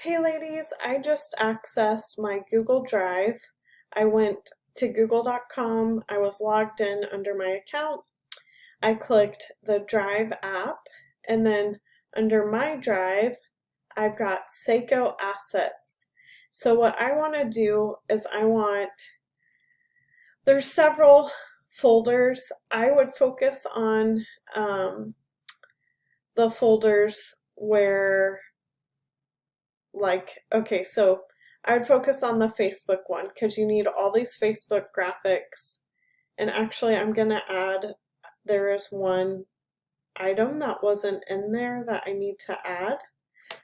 Hey ladies, I just accessed my Google Drive. I went to google.com. I was logged in under my account. I clicked the Drive app, and then under my drive, I've got Seiko Assets. So what I want to do is there's several folders. I would focus on the folders where okay, so I would focus on the Facebook one because you need all these Facebook graphics. And actually, I'm going to add, there is one item that wasn't in there that I need to add.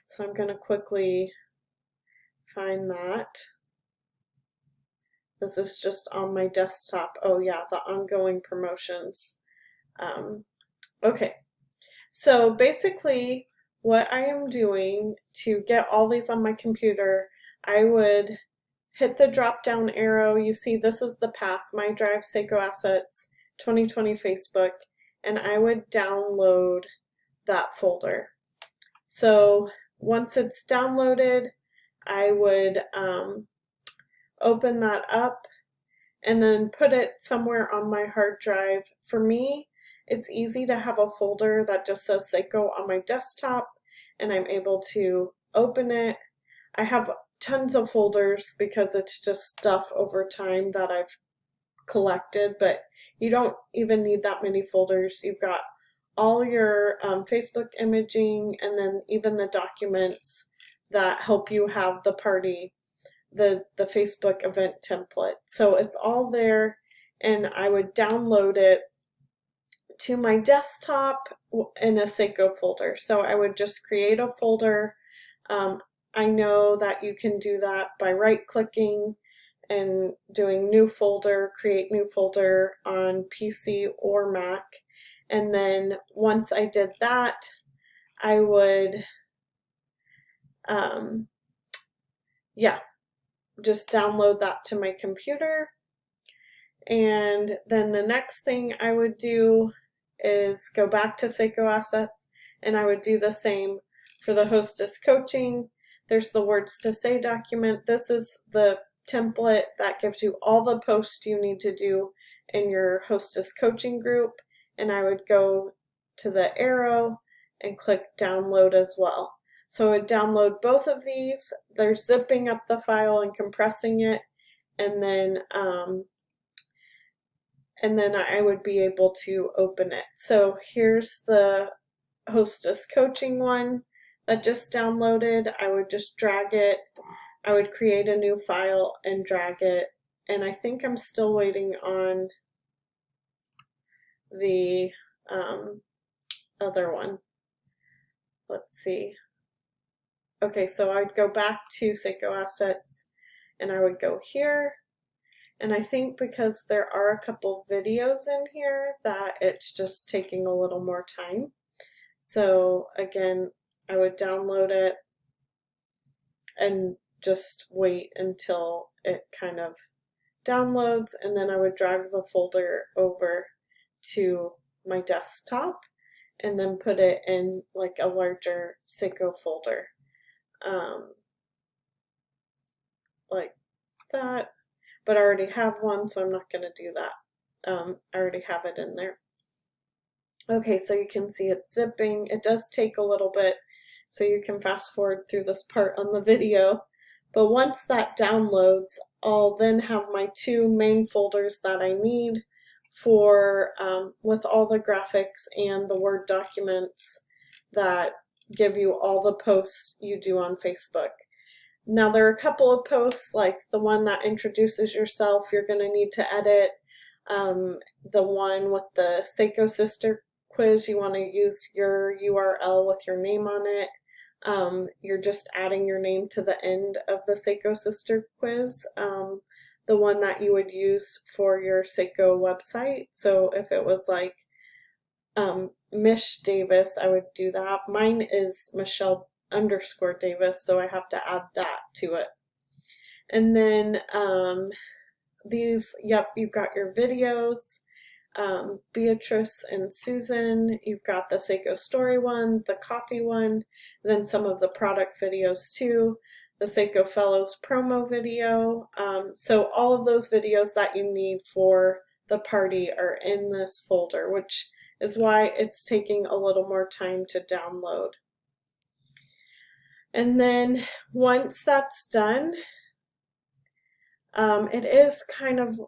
So I'm going to quickly find that. This is just on my desktop. Oh yeah, the ongoing promotions. Okay, so basically what I am doing to get all these on my computer, I would hit the drop down arrow. You see this is the path, my drive, Seiko Assets, 2020 Facebook, and I would download that folder. So once it's downloaded, I would open that up and then put it somewhere on my hard drive. For me, it's easy to have a folder that just says Seiko on my desktop, and I'm able to open it. I have tons of folders because it's just stuff over time that I've collected, but you don't even need that many folders. You've got all your Facebook imaging, and then even the documents that help you have the party, the Facebook event template. So it's all there, and I would download it to my desktop in a Seiko folder. So I would just create a folder. I know that you can do that by right-clicking and doing new folder, create new folder on PC or Mac. And then once I did that, I would, just download that to my computer. And then the next thing I would do is go back to Seiko Assets, and I would do the same for the hostess coaching. There's the words to say document. This is the template that gives you all the posts you need to do in your hostess coaching group, and I would go to the arrow and click download as well. So I would download both of these. They're zipping up the file and compressing it, and then I would be able to open it. So here's the hostess coaching one that just downloaded. I would just drag it. I would create a new file and drag it. And I think I'm still waiting on the other one. Let's see. Okay, so I'd go back to Seiko Assets, and I would go here. And I think because there are a couple videos in here that it's just taking a little more time. So again, I would download it and just wait until it kind of downloads, and then I would drag the folder over to my desktop and then put it in like a larger Seiko folder, like that. But I already have one, so I'm not going to do that. I already have it in there. Okay, so you can see it's zipping. It does take a little bit, so you can fast forward through this part on the video. But once that downloads, I'll then have my two main folders that I need for with all the graphics and the Word documents that give you all the posts you do on Facebook. Now there are a couple of posts, like the one that introduces yourself, you're going to need to edit. The one with the Seiko Sister quiz, you want to use your URL with your name on it. You're just adding your name to the end of the Seiko Sister quiz. The one that you would use for your Seiko website. So if it was like Mish Davis, I would do that. Mine is Michelle_Davis, so I have to add that to it. And then these, yep, you've got your videos. Beatrice and Susan. You've got the Seiko story one, the coffee one, then some of the product videos too, the Seiko Fellows promo video. So all of those videos that you need for the party are in this folder, which is why it's taking a little more time to download. And then once that's done, it is kind of,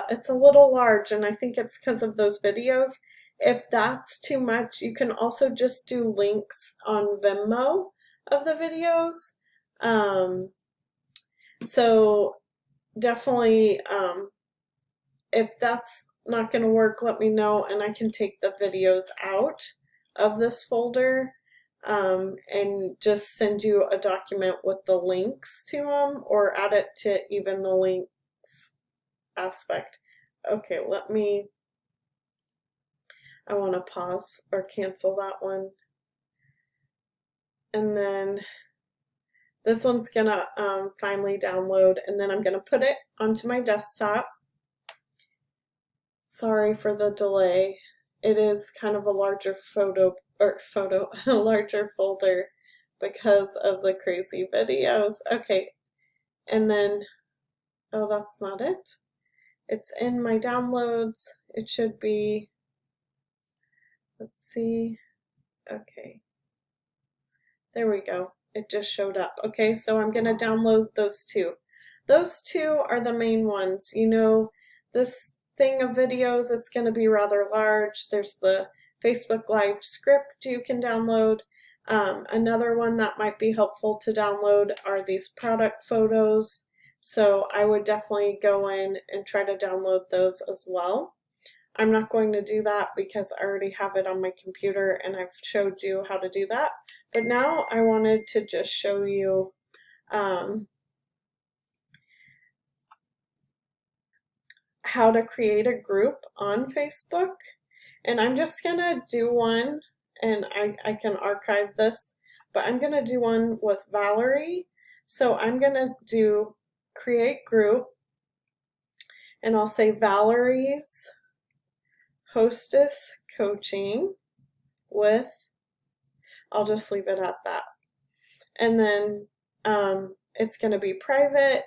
it's a little large, and I think it's because of those videos. If that's too much, you can also just do links on Vimeo of the videos. So definitely, if that's not going to work, let me know, and I can take the videos out of this folder and just send you a document with the links to them, or add it to even the links aspect. Okay, I want to pause or cancel that one. And then this one's gonna finally download, and then I'm gonna put it onto my desktop. Sorry for the delay. It is kind of a larger a larger folder because of the crazy videos. Okay, and then, oh, that's not it. It's in my downloads. It should be, let's see. Okay, there we go. It just showed up. Okay, so I'm gonna download those two. Those two are the main ones. You know, this thing of videos, it's going to be rather large. There's the Facebook Live script you can download. Another one that might be helpful to download are these product photos. So I would definitely go in and try to download those as well. I'm not going to do that because I already have it on my computer and I've showed you how to do that. But now I wanted to just show you how to create a group on Facebook. And I'm just gonna do one, and I can archive this, but I'm gonna do one with Valerie. So I'm gonna do create group, and I'll say Valerie's hostess coaching with, I'll just leave it at that. And then it's gonna be private,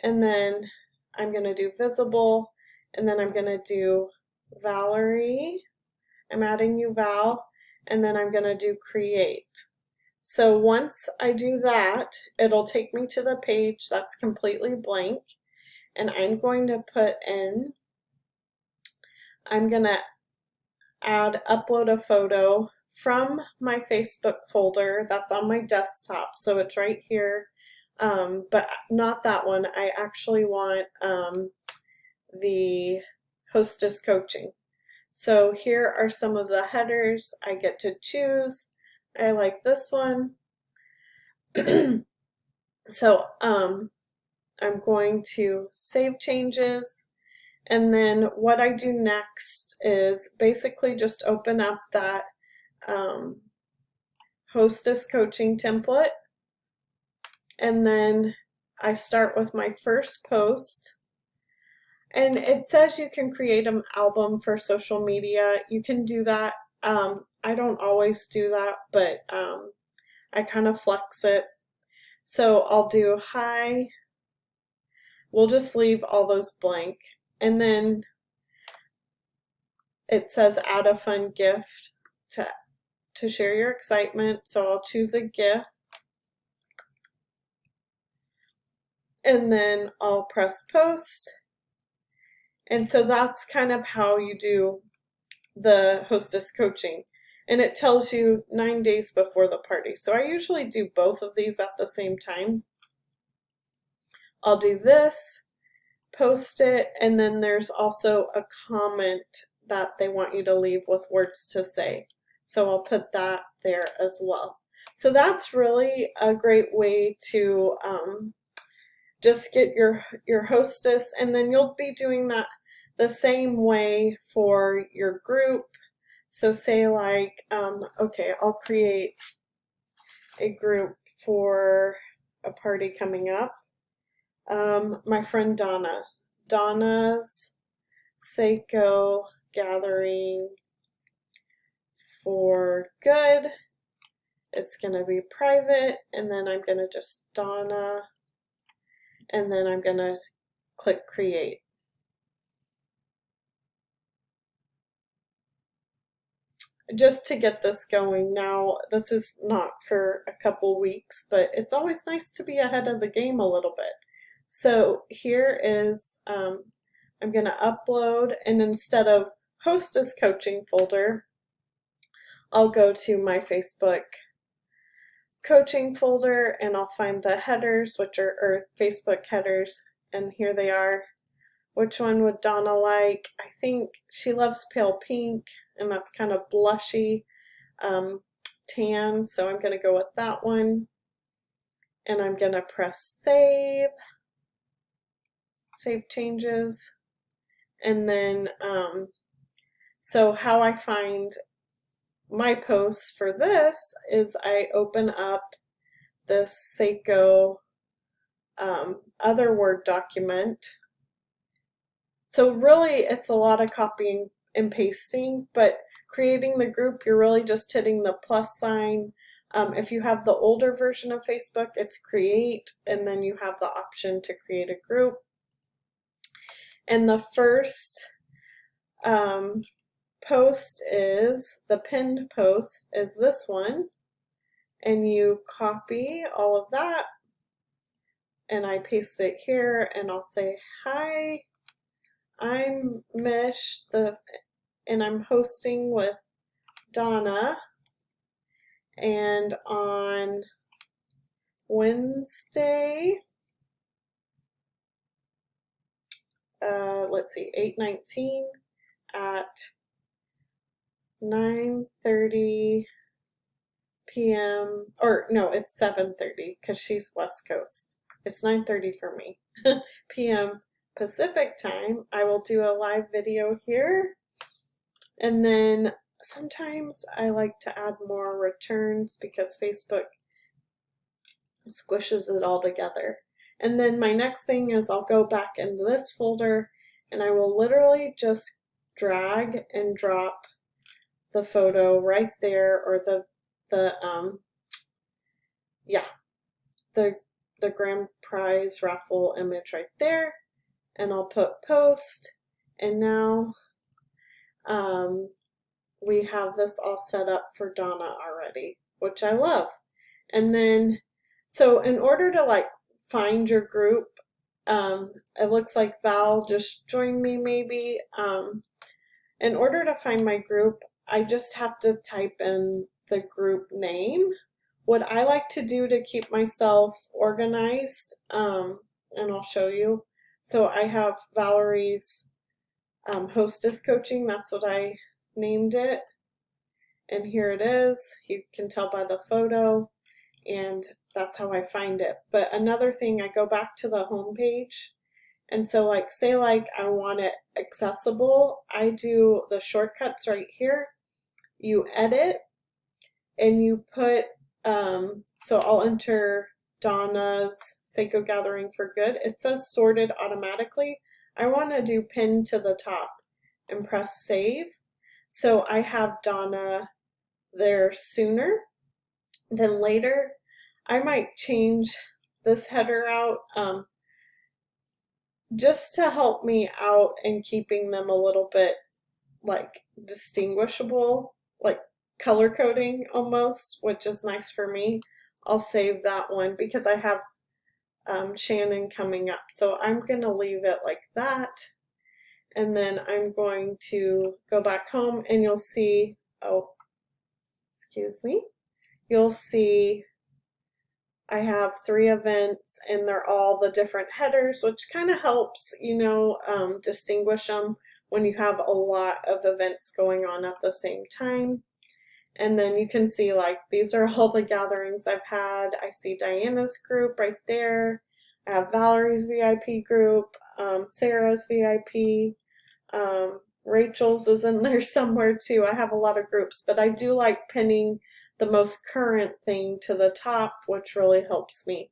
and then I'm going to do visible, and then I'm going to do Valerie. I'm adding you, Val, and then I'm going to do create. So once I do that, it'll take me to the page that's completely blank, and I'm going to put in, I'm going to upload a photo from my Facebook folder that's on my desktop. So it's right here. But not that one. I actually want the hostess coaching. So here are some of the headers I get to choose. I like this one. So I'm going to save changes, and then what I do next is basically just open up that hostess coaching template. And then I start with my first post, and it says you can create an album for social media. You can do that. I don't always do that, but I kind of flex it. So I'll do hi. We'll just leave all those blank. And then it says add a fun gift to share your excitement. So I'll choose a gift. And then I'll press post. And so that's kind of how you do the hostess coaching. And it tells you 9 days before the party. So I usually do both of these at the same time. I'll do this, post it, and then there's also a comment that they want you to leave with words to say. So I'll put that there as well. So that's really a great way to just get your hostess, and then you'll be doing that the same way for your group. So say like, okay, I'll create a group for a party coming up. My friend Donna's Seiko Gathering for Good. It's going to be private, and then I'm going to just Donna, and then I'm going to click create. Just to get this going. Now, this is not for a couple weeks, but it's always nice to be ahead of the game a little bit. So here is, I'm going to upload, and instead of Hostess Coaching folder, I'll go to my Facebook coaching folder, and I'll find the headers, which are or Facebook headers, and here they are. Which one would Donna like? I think she loves pale pink, and that's kind of blushy tan, so I'm going to go with that one. And I'm going to press save changes. And then, so how I find my posts for this is I open up this Seiko other Word document. So really it's a lot of copying and pasting, but creating the group, you're really just hitting the plus sign. If you have the older version of Facebook, it's create, and then you have the option to create a group. And the first post is, the pinned post is this one, and you copy all of that, and I paste it here, and I'll say, hi, I'm Mish, and I'm hosting with Donna, and on Wednesday, let's see, 8/19 at 9:30 p.m. or no, it's 7:30 because she's West Coast. It's 9:30 for me p.m. Pacific time. I will do a live video here, and then sometimes I like to add more returns because Facebook squishes it all together. And then my next thing is I'll go back into this folder, and I will literally just drag and drop the photo right there, or the grand prize raffle image right there, and I'll put post, and now we have this all set up for Donna already, which I love. And then, so in order to like find your group, it looks like Val just joined me maybe. In order to find my group, I just have to type in the group name. What I like to do to keep myself organized, and I'll show you. So I have Valerie's Hostess Coaching, that's what I named it. And here it is. You can tell by the photo, and that's how I find it. But another thing, I go back to the home page, and so like say like I want it accessible, I do the shortcuts right here. You edit, and you put, so I'll enter Donna's Seiko Gathering for Good. It says sorted automatically. I want to do pin to the top and press save. So I have Donna there sooner than later. I might change this header out just to help me out in keeping them a little bit like distinguishable, like color coding almost, which is nice for me. I'll save that one because I have Shannon coming up. So I'm going to leave it like that. And then I'm going to go back home, and you'll see, oh, excuse me, you'll see I have 3 events, and they're all the different headers, which kind of helps, you know, distinguish them when you have a lot of events going on at the same time. And then you can see like these are all the gatherings I've had. I see Diana's group right there. I have Valerie's VIP group, Sarah's VIP, Rachel's is in there somewhere too. I have a lot of groups, but I do like pinning the most current thing to the top, which really helps me.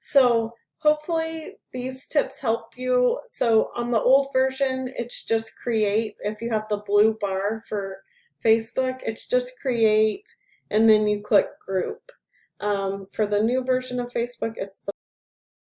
So hopefully these tips help you. So on the old version, it's just create. If you have the blue bar for Facebook, it's just create and then you click group. For the new version of Facebook, it's the